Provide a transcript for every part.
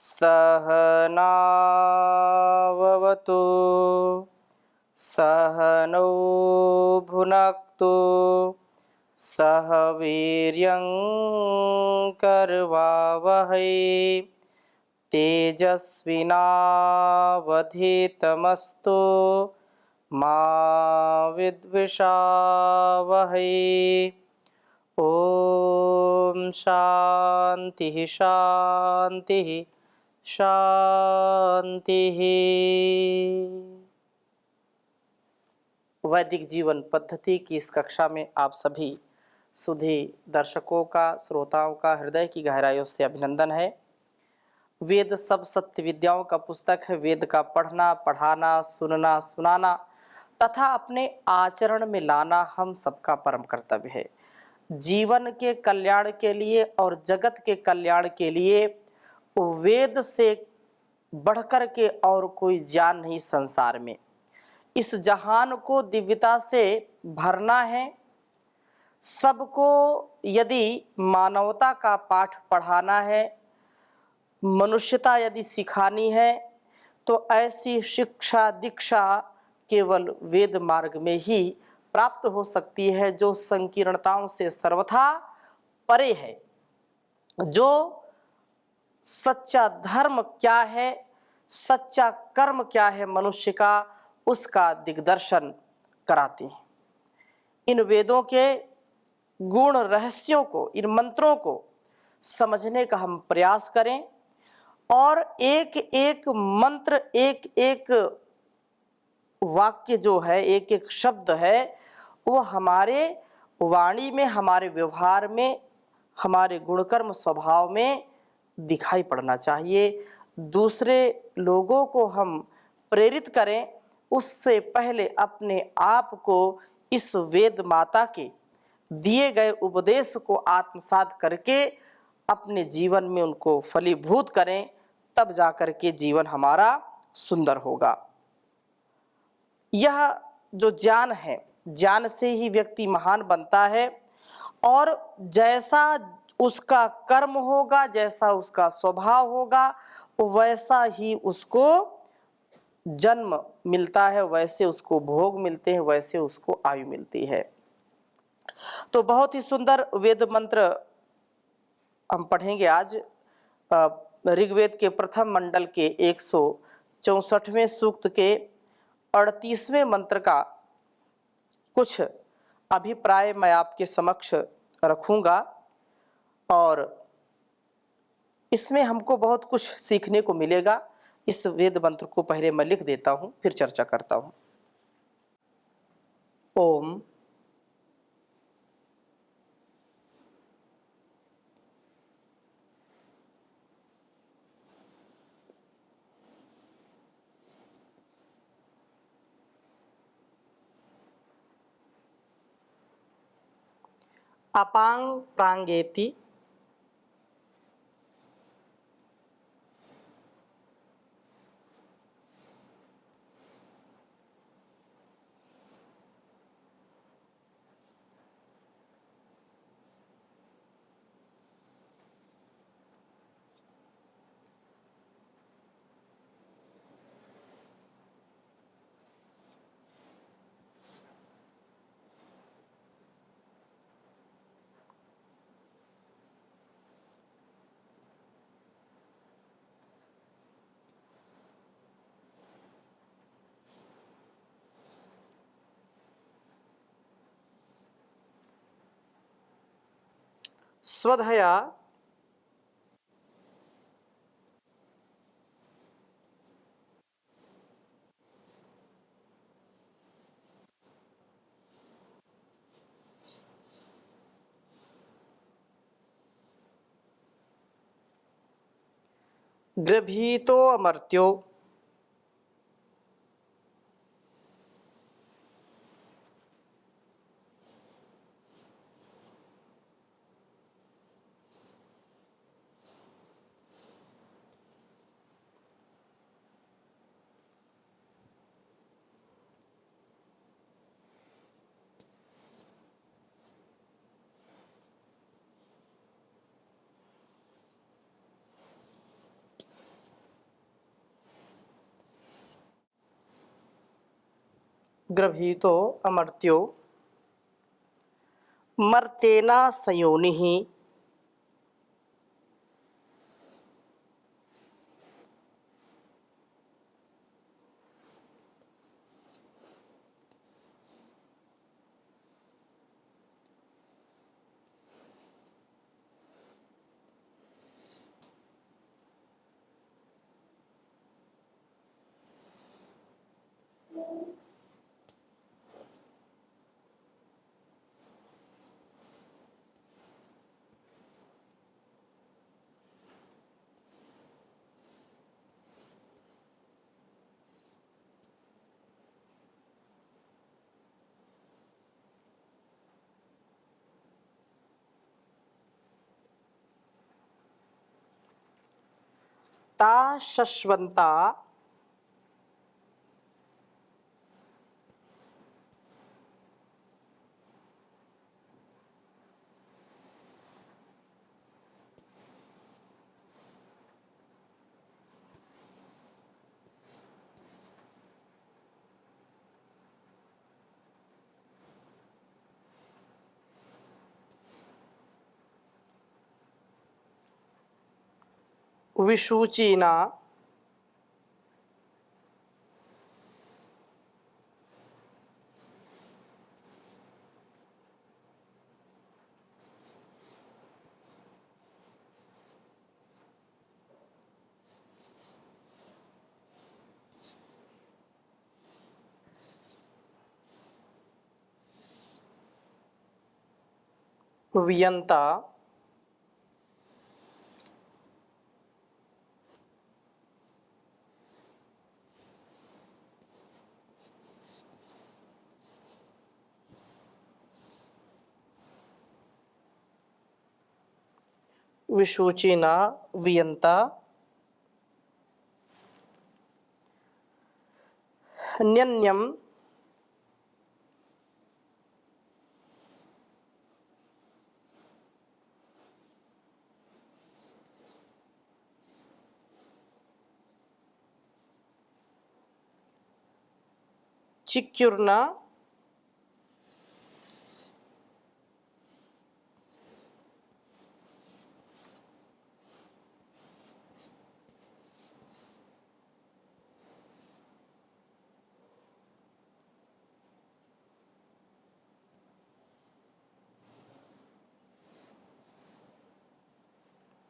सहनाववतु सहनौ भुनक्तु सह वीर्यं करवावहै तेजस्विनावधीतमस्तु मा विद्विषावहै। ओम शांति शांति शांति। वैदिक जीवन पद्धति की इस कक्षा में आप सभी सुधी दर्शकों का, श्रोताओं का हृदय की गहराइयों से अभिनंदन है। वेद सब सत्य विद्याओं का पुस्तक है। वेद का पढ़ना, पढ़ाना, सुनना, सुनाना तथा अपने आचरण में लाना हम सबका परम कर्तव्य है। जीवन के कल्याण के लिए और जगत के कल्याण के लिए वेद से बढ़कर के और कोई ज्ञान नहीं संसार में। इस जहान को दिव्यता से भरना है। सबको यदि मानवता का पाठ पढ़ाना है, मनुष्यता यदि सिखानी है, तो ऐसी शिक्षा दीक्षा केवल वेद मार्ग में ही प्राप्त हो सकती है, जो संकीर्णताओं से सर्वथा परे है, जो सच्चा धर्म क्या है, सच्चा कर्म क्या है मनुष्य का, उसका दिग्दर्शन कराती हैं। इन वेदों के गुण रहस्यों को, इन मंत्रों को समझने का हम प्रयास करें और एक एक मंत्र, एक एक वाक्य जो है, एक एक शब्द है, वो हमारे वाणी में, हमारे व्यवहार में, हमारे गुणकर्म स्वभाव में दिखाई पड़ना चाहिए। दूसरे लोगों को हम प्रेरित करें, उससे पहले अपने आप को इस वेद माता के दिए गए उपदेश को आत्मसात करके अपने जीवन में उनको फलीभूत करें, तब जाकर के जीवन हमारा सुंदर होगा। यह जो ज्ञान है, ज्ञान से ही व्यक्ति महान बनता है और जैसा उसका कर्म होगा, जैसा उसका स्वभाव होगा, वैसा ही उसको जन्म मिलता है, वैसे उसको भोग मिलते हैं, वैसे उसको आयु मिलती है। तो बहुत ही सुंदर वेद मंत्र हम पढ़ेंगे आज। ऋग्वेद के प्रथम मंडल के 164वें सूक्त के 38वें मंत्र का कुछ अभिप्राय मैं आपके समक्ष रखूंगा और इसमें हमको बहुत कुछ सीखने को मिलेगा। इस वेद मंत्र को पहले मैं लिख देता हूं, फिर चर्चा करता हूं। ओम अपांग प्रांगेति स्वधया गृभीतो अमर्त्यो गृहीतो अमर्त्यो मर्त्येना संयोनिः ता शश्वन्ता विशुचिना वियंता विशुचिना वियंता न्यन्यम चिक्युर्ना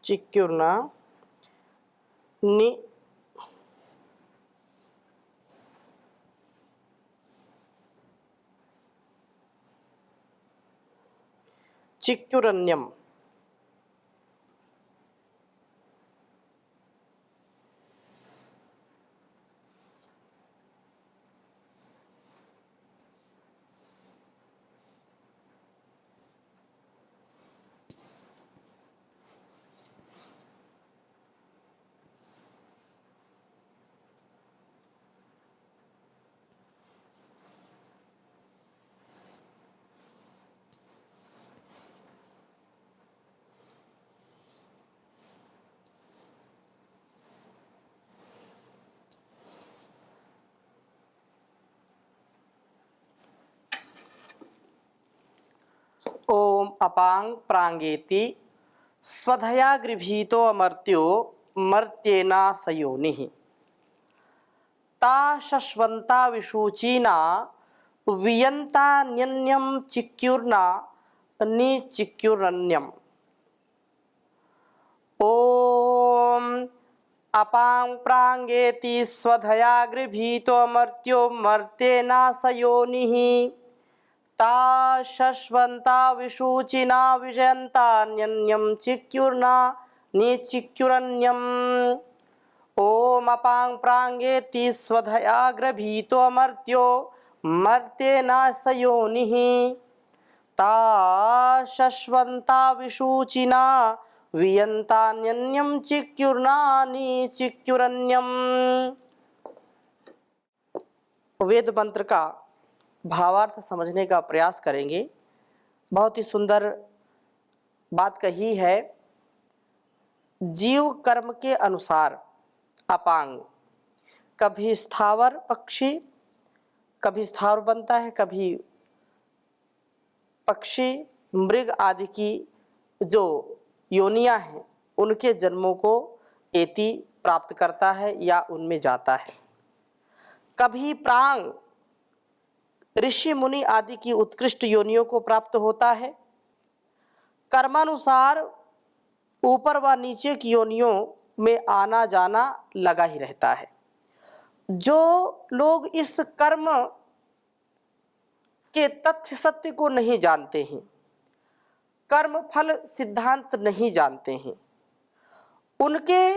चिक्युर्ना नि चिक्युरन्यम ओम अपांग प्रांगेति स्वधया गृभीतो अमर्त्यो मर्त्येना सयोनिः ता शश्वन्ता विशुचिना वियंता न्यन्यम चिक्युर्ना निचिक्युरन्यम। ओम अपां प्रांगेति स्वधया गृभीतो अमर्त्यो मर्त्येना सयोनिः ता शश्वन्ता विशुचिना विजयन्ता न्यन्यम चिक्युर्ना निचिक्युरन्यम। ओम अपां प्रांगेति स्वधया गृभीतो अमर्त्यो मर्त्येना सयोनिः ता शश्वन्ता विशुचिना वियंता न्यन्यम चिक्युर्ना निचिक्युरन्यम। वेद मंत्र का भावार्थ समझने का प्रयास करेंगे। बहुत ही सुंदर बात कही है। जीव कर्म के अनुसार अपांग, कभी स्थावर पक्षी, कभी स्थावर बनता है, कभी पक्षी, मृग आदि की जो योनियां हैं उनके जन्मों को एति प्राप्त करता है या उनमें जाता है। कभी प्रांग, ऋषि मुनि आदि की उत्कृष्ट योनियों को प्राप्त होता है। कर्मानुसार ऊपर व नीचे की योनियों में आना जाना लगा ही रहता है। जो लोग इस कर्म के तथ्य सत्य को नहीं जानते हैं, कर्म फल सिद्धांत नहीं जानते हैं, उनके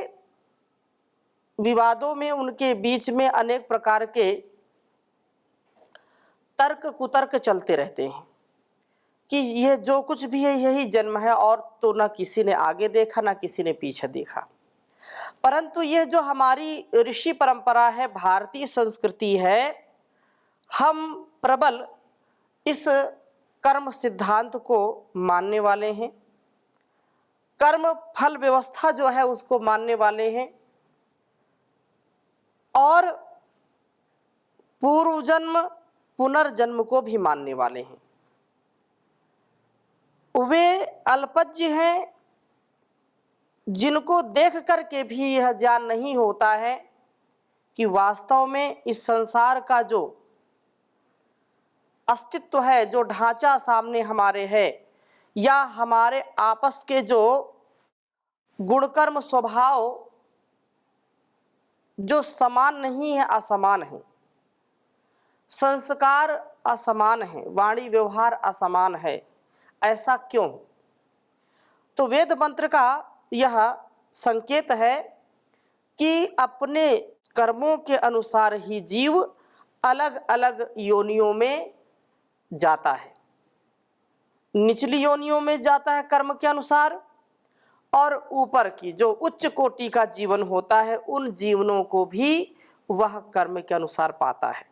विवादों में, उनके बीच में अनेक प्रकार के तर्क कुतर्क चलते रहते हैं कि यह जो कुछ भी है यही जन्म है, और तो ना किसी ने आगे देखा ना किसी ने पीछे देखा। परंतु यह जो हमारी ऋषि परंपरा है, भारतीय संस्कृति है, हम प्रबल इस कर्म सिद्धांत को मानने वाले हैं, कर्म फल व्यवस्था जो है उसको मानने वाले हैं, और पूर्व जन्म पुनर्जन्म को भी मानने वाले हैं। वे अल्पज्ञ हैं जिनको देख करके भी यह ज्ञान नहीं होता है कि वास्तव में इस संसार का जो अस्तित्व है, जो ढांचा सामने हमारे है, या हमारे आपस के जो गुणकर्म स्वभाव जो समान नहीं है, असमान है, संस्कार असमान है, वाणी व्यवहार असमान है। ऐसा क्यों? तो वेद मंत्र का यह संकेत है कि अपने कर्मों के अनुसार ही जीव अलग अलग योनियों में जाता है। निचली योनियों में जाता है कर्म के अनुसार, और ऊपर की जो उच्च कोटि का जीवन होता है उन जीवनों को भी वह कर्म के अनुसार पाता है।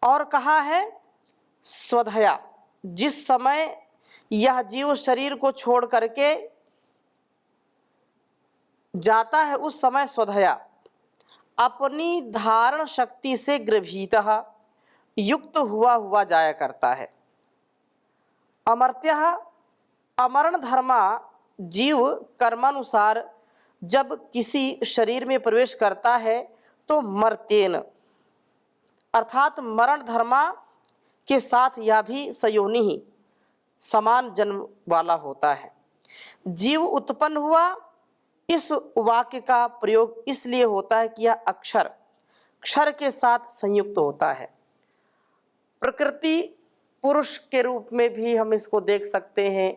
और कहा है स्वधया, जिस समय यह जीव शरीर को छोड़ करके जाता है उस समय स्वधया अपनी धारण शक्ति से गृभीतः युक्त हुआ हुआ जाया करता है। अमर्त्यः, अमरण धर्मा जीव कर्मानुसार जब किसी शरीर में प्रवेश करता है तो मर्त्येन अर्थात मरण धर्मा के साथ यह भी सयोनि ही समान जन्म वाला होता है। जीव उत्पन्न हुआ, इस वाक्य का प्रयोग इसलिए होता है कि यह अक्षर क्षर के साथ संयुक्त होता है। प्रकृति पुरुष के रूप में भी हम इसको देख सकते हैं,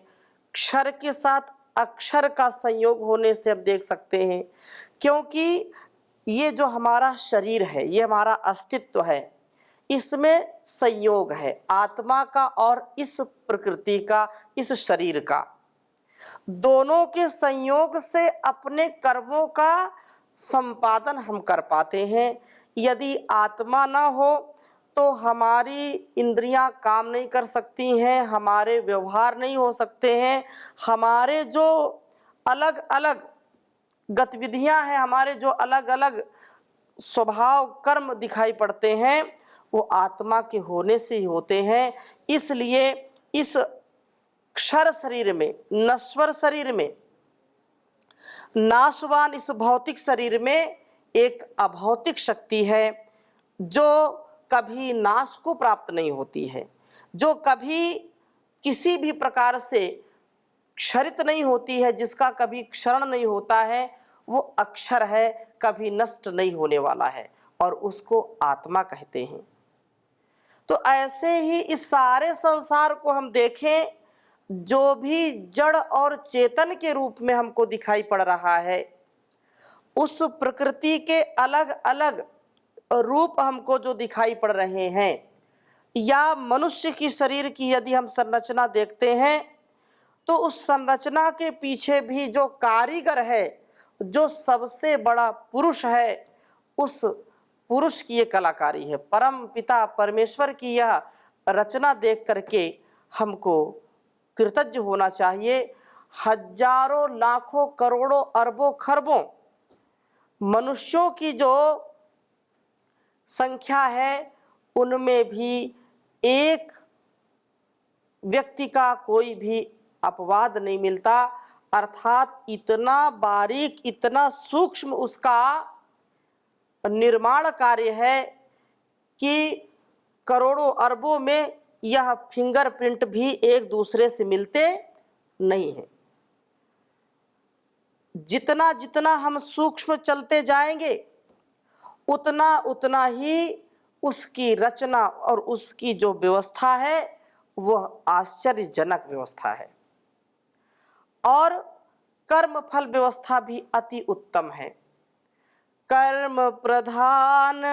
क्षर के साथ अक्षर का संयोग होने से हम देख सकते हैं, क्योंकि ये जो हमारा शरीर है, ये हमारा अस्तित्व है, इसमें संयोग है आत्मा का और इस प्रकृति का, इस शरीर का। दोनों के संयोग से अपने कर्मों का संपादन हम कर पाते हैं। यदि आत्मा ना हो तो हमारी इंद्रियां काम नहीं कर सकती हैं, हमारे व्यवहार नहीं हो सकते हैं, हमारे जो अलग अलग गतिविधियां हैं, हमारे जो अलग अलग स्वभाव कर्म दिखाई पड़ते हैं, वो आत्मा के होने से ही होते हैं। इसलिए इस क्षर शरीर में, नश्वर शरीर में, नाशवान इस भौतिक शरीर में एक अभौतिक शक्ति है जो कभी नाश को प्राप्त नहीं होती है, जो कभी किसी भी प्रकार से क्षरित नहीं होती है, जिसका कभी क्षरण नहीं होता है, वो अक्षर है, कभी नष्ट नहीं होने वाला है, और उसको आत्मा कहते हैं। तो ऐसे ही इस सारे संसार को हम देखें, जो भी जड़ और चेतन के रूप में हमको दिखाई पड़ रहा है, उस प्रकृति के अलग अलग रूप हमको जो दिखाई पड़ रहे हैं, या मनुष्य की शरीर की यदि हम संरचना देखते हैं तो उस संरचना के पीछे भी जो कारीगर है, जो सबसे बड़ा पुरुष है, उस पुरुष की ये कलाकारी है। परम पिता परमेश्वर की यह रचना देख करके हमको कृतज्ञ होना चाहिए। हजारों लाखों करोड़ों अरबों खरबों मनुष्यों की जो संख्या है, उनमें भी एक व्यक्ति का कोई भी अपवाद नहीं मिलता, अर्थात इतना बारीक, इतना सूक्ष्म उसका निर्माण कार्य है कि करोड़ों अरबों में यह फिंगरप्रिंट भी एक दूसरे से मिलते नहीं हैं। जितना जितना हम सूक्ष्म चलते जाएंगे उतना उतना ही उसकी रचना और उसकी जो व्यवस्था है वह आश्चर्यजनक व्यवस्था है, और कर्म फल व्यवस्था भी अति उत्तम है। कर्म प्रधान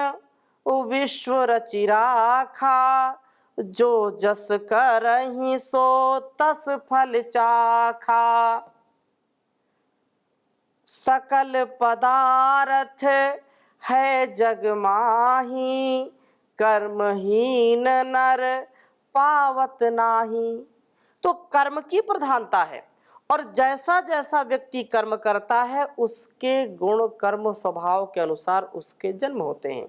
विश्व रचि राखा, जो जस करहि सो तस फल चाखा। सकल पदार्थ है जग माही, कर्महीन नर पावत नाही। तो कर्म की प्रधानता है, और जैसा जैसा व्यक्ति कर्म करता है उसके गुण कर्म स्वभाव के अनुसार उसके जन्म होते हैं।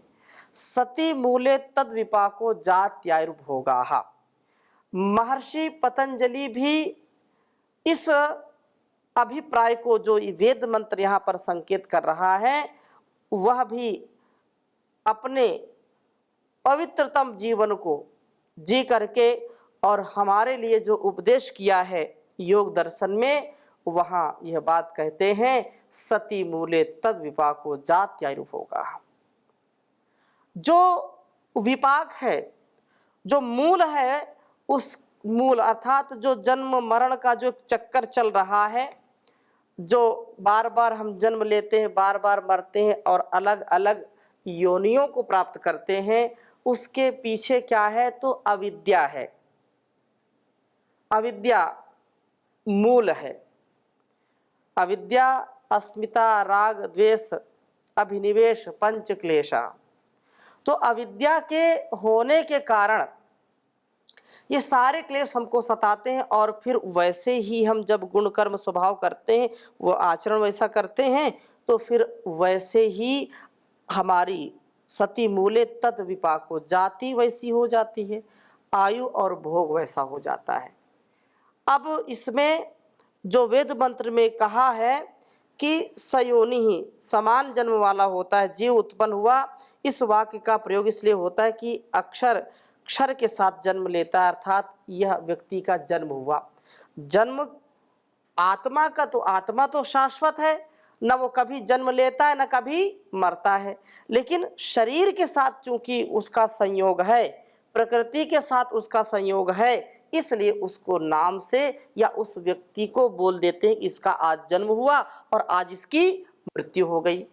सति मूले तद विपाको जात्यायुर्भोगाः। महर्षि पतंजलि भी इस अभिप्राय को, जो वेद मंत्र यहाँ पर संकेत कर रहा है, वह भी अपने पवित्रतम जीवन को जी करके और हमारे लिए जो उपदेश किया है योग दर्शन में, वहाँ यह बात कहते हैं सति मूले तद विपाको जात्यायुर्भोगाः। जो विपाक है, जो मूल है, उस मूल अर्थात जो जन्म मरण का जो चक्कर चल रहा है, जो बार बार हम जन्म लेते हैं, बार बार मरते हैं और अलग अलग योनियों को प्राप्त करते हैं, उसके पीछे क्या है? तो अविद्या है। अविद्या मूल है। अविद्या, अस्मिता, राग, द्वेष, अभिनिवेश, पंच क्लेशा। तो अविद्या के होने के कारण ये सारे क्लेश हमको सताते हैं, और फिर वैसे ही हम जब गुण कर्म स्वभाव करते हैं, वो आचरण वैसा करते हैं, तो फिर वैसे ही हमारी सति मूले तत् विपाको, जाति वैसी हो जाती है, आयु और भोग वैसा हो जाता है। अब इसमें जो वेद मंत्र में कहा है कि सयोनि ही, समान जन्म वाला होता है, जीव उत्पन्न हुआ, इस वाक्य का प्रयोग इसलिए होता है कि अक्षर क्षर के साथ जन्म लेता है, अर्थात यह व्यक्ति का जन्म हुआ। जन्म आत्मा का, तो आत्मा तो शाश्वत है, न वो कभी जन्म लेता है न कभी मरता है, लेकिन शरीर के साथ चूंकि उसका संयोग है, प्रकृति के साथ उसका संयोग है, इसलिए उसको नाम से या उस व्यक्ति को बोल देते हैं इसका आज जन्म हुआ और आज इसकी मृत्यु हो गई।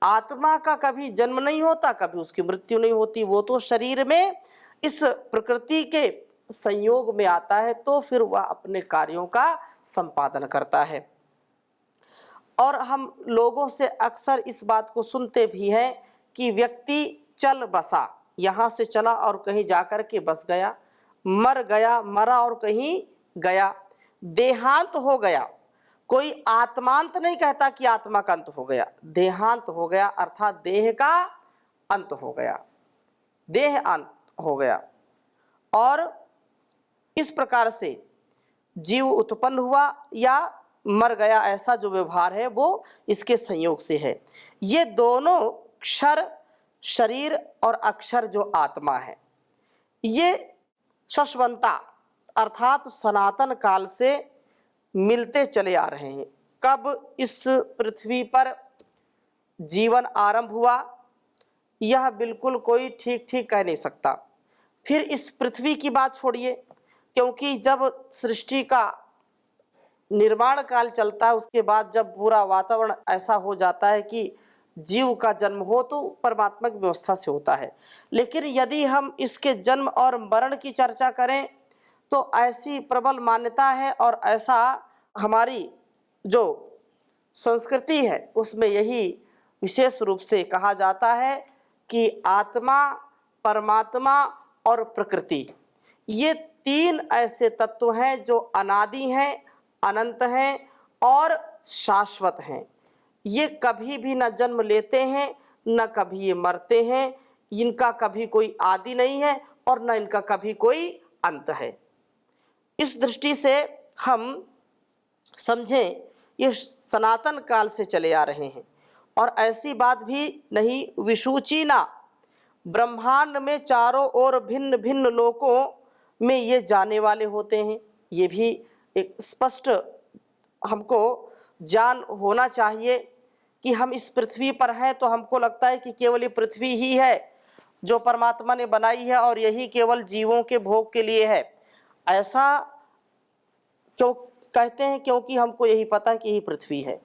आत्मा का कभी जन्म नहीं होता, कभी उसकी मृत्यु नहीं होती, वो तो शरीर में इस प्रकृति के संयोग में आता है, तो फिर वह अपने कार्यों का संपादन करता है। और हम लोगों से अक्सर इस बात को सुनते भी हैं कि व्यक्ति चल बसा, यहाँ से चला और कहीं जाकर के बस गया, मर गया, मरा और कहीं गया, देहांत हो गया। कोई आत्मांत नहीं कहता कि आत्मा का अंत हो गया, देहांत हो गया, अर्थात देह का अंत हो गया, देह अंत हो गया। और इस प्रकार से जीव उत्पन्न हुआ या मर गया, ऐसा जो व्यवहार है वो इसके संयोग से है। ये दोनों क्षर, शरीर और अक्षर जो आत्मा है, ये शश्वंता अर्थात सनातन काल से मिलते चले आ रहे हैं। कब इस पृथ्वी पर जीवन आरंभ हुआ यह बिल्कुल कोई ठीक ठीक कह नहीं सकता। फिर इस पृथ्वी की बात छोड़िए, क्योंकि जब सृष्टि का निर्माण काल चलता है, उसके बाद जब पूरा वातावरण ऐसा हो जाता है कि जीव का जन्म हो, तो परमात्मा की व्यवस्था से होता है। लेकिन यदि हम इसके जन्म और मरण की चर्चा करें तो ऐसी प्रबल मान्यता है, और ऐसा हमारी जो संस्कृति है उसमें यही विशेष रूप से कहा जाता है कि आत्मा, परमात्मा और प्रकृति, ये तीन ऐसे तत्व हैं जो अनादि हैं, अनंत हैं और शाश्वत हैं। ये कभी भी न जन्म लेते हैं न कभी ये मरते हैं, इनका कभी कोई आदि नहीं है और न इनका कभी कोई अंत है। इस दृष्टि से हम समझें ये सनातन काल से चले आ रहे हैं। और ऐसी बात भी नहीं, विसूची ना, ब्रह्मांड में चारों ओर भिन्न भिन्न लोकों में ये जाने वाले होते हैं। ये भी एक स्पष्ट हमको ज्ञान होना चाहिए कि हम इस पृथ्वी पर हैं तो हमको लगता है कि केवल ये पृथ्वी ही है जो परमात्मा ने बनाई है और यही केवल जीवों के भोग के लिए है। ऐसा क्यों कहते हैं? क्योंकि हमको यही पता है कि यही पृथ्वी है।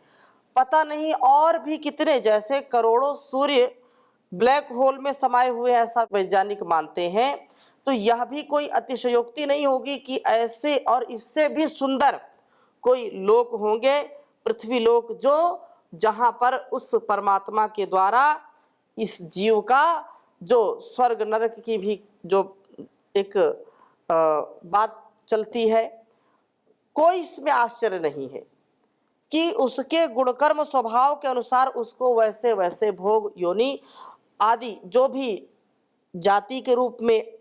पता नहीं और भी कितने, जैसे करोड़ों सूर्य ब्लैक होल में समाये हुए हैं, ऐसा वैज्ञानिक मानते हैं। तो यह भी कोई अतिशयोक्ति नहीं होगी कि ऐसे और इससे भी सुंदर कोई लोक होंगे, पृथ्वी लोक, जो जहाँ पर उस परमात्मा के द्वारा इस जीव का जो स्वर्ग नरक की भी जो एक बात चलती है, कोई इसमें आश्चर्य नहीं है कि उसके गुणकर्म स्वभाव के अनुसार उसको वैसे वैसे भोग, योनि आदि जो भी जाति के रूप में,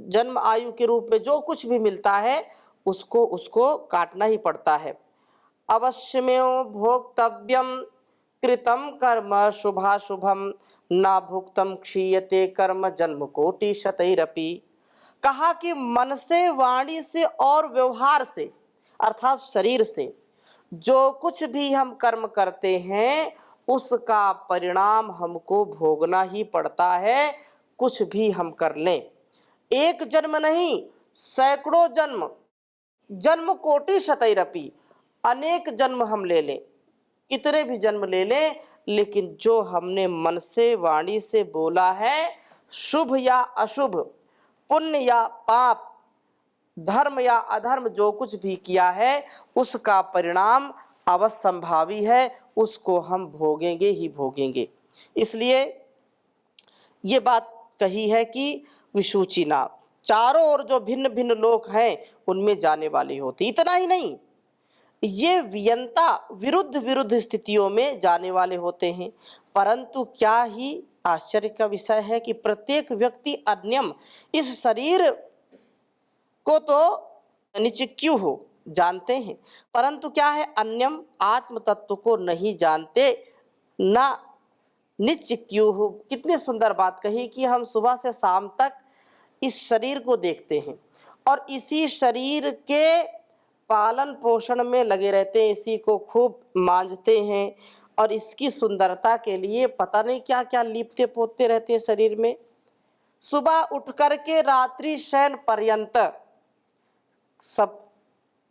जन्म आयु के रूप में जो कुछ भी मिलता है उसको काटना ही पड़ता है। अवश्यमेव भोक्तव्यम कृतम कर्म शुभाशुभम ना भुक्तम क्षीयते कर्म जन्म कोटि शतैरपि। कहा कि मन से, वाणी से और व्यवहार से, अर्थात शरीर से जो कुछ भी हम कर्म करते हैं उसका परिणाम हमको भोगना ही पड़ता है, कुछ भी हम कर लें। एक जन्म नहीं, सैकड़ों जन्म, जन्म कोटि शतैरपि, अनेक जन्म हम ले लें, कितने भी जन्म ले लें, लेकिन जो हमने मन से, वाणी से बोला है, शुभ या अशुभ, पुण्य या पाप, धर्म या अधर्म, जो कुछ भी किया है उसका परिणाम अवश्यंभावी है, उसको हम भोगेंगे ही भोगेंगे। इसलिए ये बात कही है कि विसूचिना, चारों ओर जो भिन्न भिन्न लोक हैं उनमें जाने वाली होती। इतना ही नहीं, ये वियंता विरुद्ध विरुद्ध स्थितियों में जाने वाले होते हैं। परंतु क्या ही आश्चर्य का विषय है कि प्रत्येक व्यक्ति अन्यम इस शरीर को तो निचिक्यु हो जानते हैं, परंतु क्या है, अन्यम आत्म तत्व को नहीं जानते, ना निचिक्यु हो। कितनी सुंदर बात कही कि हम सुबह से शाम तक इस शरीर को देखते हैं और इसी शरीर के पालन पोषण में लगे रहते हैं, इसी को खूब मांजते हैं और इसकी सुंदरता के लिए पता नहीं क्या क्या लीपते पोतते रहते हैं शरीर में। सुबह उठ करके रात्रि शयन पर्यंत सब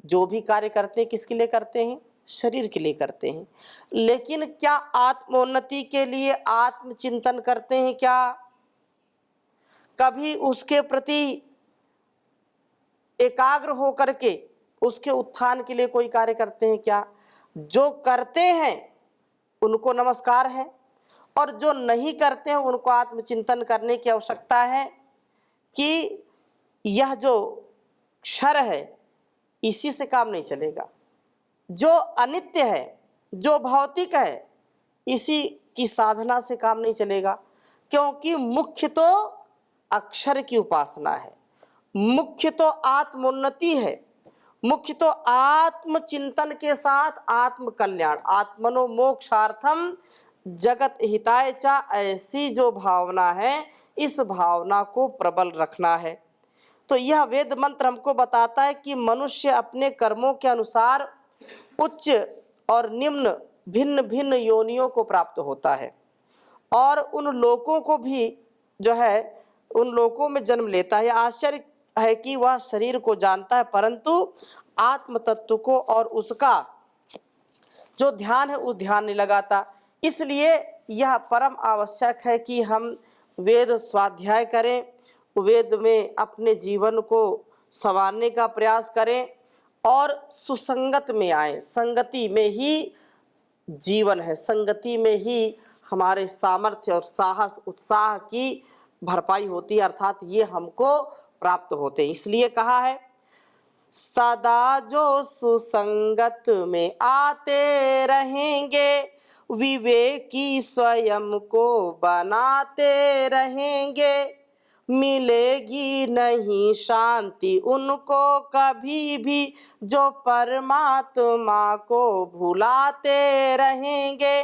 जो भी कार्य करते हैं किसके लिए करते हैं? शरीर के लिए करते हैं। लेकिन क्या आत्मोन्नति के लिए आत्मचिंतन करते हैं क्या? कभी उसके प्रति एकाग्र होकर के उसके उत्थान के लिए कोई कार्य करते हैं क्या? जो करते हैं उनको नमस्कार है और जो नहीं करते हैं उनको आत्मचिंतन करने की आवश्यकता है कि यह जो क्षर है इसी से काम नहीं चलेगा, जो अनित्य है, जो भौतिक है, इसी की साधना से काम नहीं चलेगा। क्योंकि मुख्य तो अक्षर की उपासना है, मुख्य तो आत्मोन्नति है, मुख्य तो आत्मचिंतन के साथ आत्म कल्याण, आत्मनो मोक्षार्थम जगत हिताय च, ऐसी जो भावना है इस भावना को प्रबल रखना है। तो यह वेद मंत्र हमको बताता है कि मनुष्य अपने कर्मों के अनुसार उच्च और निम्न भिन्न भिन्न योनियों को प्राप्त होता है और उन लोकों को भी जो है उन लोकों में जन्म लेता है। आश्चर्य है कि वह शरीर को जानता है परंतु आत्म तत्व को और उसका जो ध्यान है उस ध्यान नहीं लगाता। इसलिए यह परम आवश्यक है कि हम वेद स्वाध्याय करें, वेद में अपने जीवन को संवारने का प्रयास करें और सुसंगत में आए। संगति में ही जीवन है, संगति में ही हमारे सामर्थ्य और साहस उत्साह की भरपाई होती है, अर्थात ये हमको प्राप्त होते हैं। इसलिए कहा है सदा जो सुसंगत में आते रहेंगे, विवेकी स्वयं को बनाते रहेंगे। मिलेगी नहीं शांति उनको कभी भी, जो परमात्मा को भुलाते रहेंगे।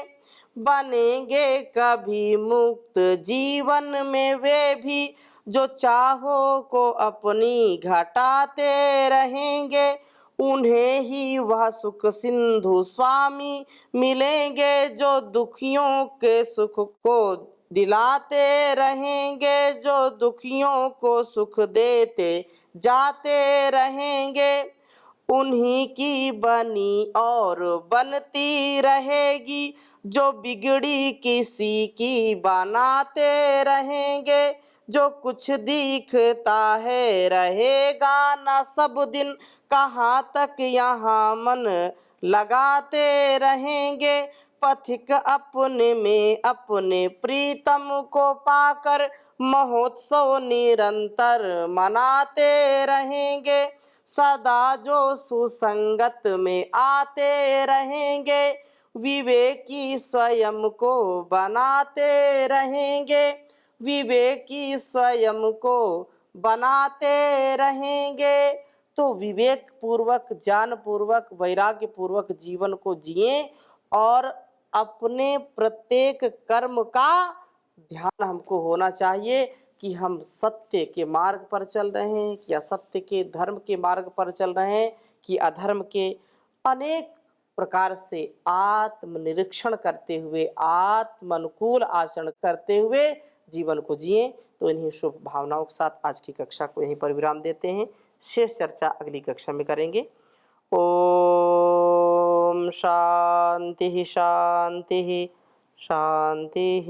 बनेंगे कभी मुक्त जीवन में वे भी, जो चाहो को अपनी घटाते रहेंगे। उन्हें ही वह सुख सिंधु स्वामी मिलेंगे, जो दुखियों के सुख को दिलाते रहेंगे, जो दुखियों को सुख देते जाते रहेंगे। उन्हीं की बनी और बनती रहेगी, जो बिगड़ी किसी की बनाते रहेंगे। जो कुछ दिखता है रहेगा न सब दिन, कहाँ तक यहाँ मन लगाते रहेंगे। पथिक अपने में अपने प्रीतम को पाकर, महोत्सव निरंतर मनाते रहेंगे। सदा जो सुसंगत में आते रहेंगे, विवेकी स्वयं को बनाते रहेंगे। विवेकी स्वयं को बनाते रहेंगे। तो विवेक पूर्वक, ज्ञान पूर्वक, वैराग्य पूर्वक जीवन को जिए और अपने प्रत्येक कर्म का ध्यान हमको होना चाहिए कि हम सत्य के मार्ग पर चल रहे हैं कि असत्य के, धर्म के मार्ग पर चल रहे हैं कि अधर्म के। अनेक प्रकार से आत्मनिरीक्षण करते हुए, आत्म अनुकूल आचरण करते हुए जीवन को जिए। तो इन्हीं शुभ भावनाओं के साथ आज की कक्षा को यहीं पर विराम देते हैं। शेष चर्चा अगली कक्षा में करेंगे। ओम शांति शांति शांति।